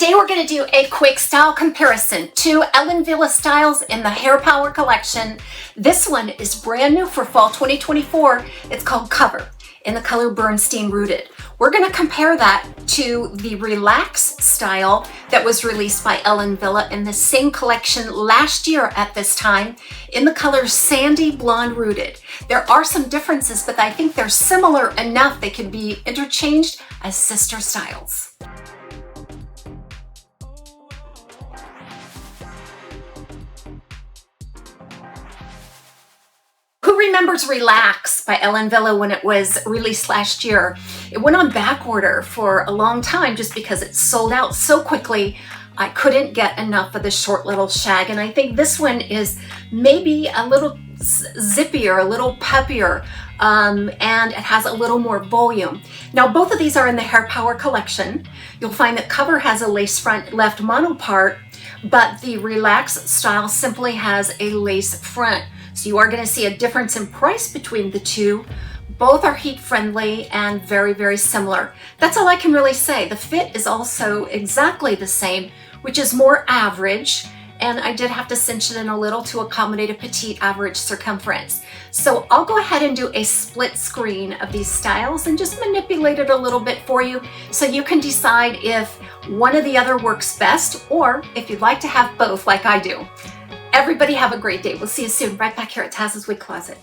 Today we're going to do a quick style comparison to Wille Styles in the Hair Power collection. This one is brand new for fall 2024. It's called Cover in the color Bernstein Rooted. We're going to compare that to the Relax style that was released by Wille in the same collection last year at this time in the color Sandy Blonde Rooted. There are some differences, but I think they're similar enough they can be interchanged as sister styles. Who remembers Relax by Wille when it was released last year? It went on back order for a long time just because it sold out so quickly. I couldn't get enough of the short little shag, and I think this one is maybe a little zippier, a little peppier, and it has a little more volume. Now both of these are in the Hair Power collection. You'll find that Cover has a lace front left mono part, but the Relax style simply has a lace front. So you are going to see a difference in price between the two. Both are heat friendly and very, very similar. That's all I can really say. The fit is also exactly the same, which is more average. And I did have to cinch it in a little to accommodate a petite average circumference. So I'll go ahead and do a split screen of these styles and just manipulate it a little bit for you so you can decide if one or the other works best, or if you'd like to have both like I do. Everybody have a great day. We'll see you soon right back here at TAZSWIG Closet.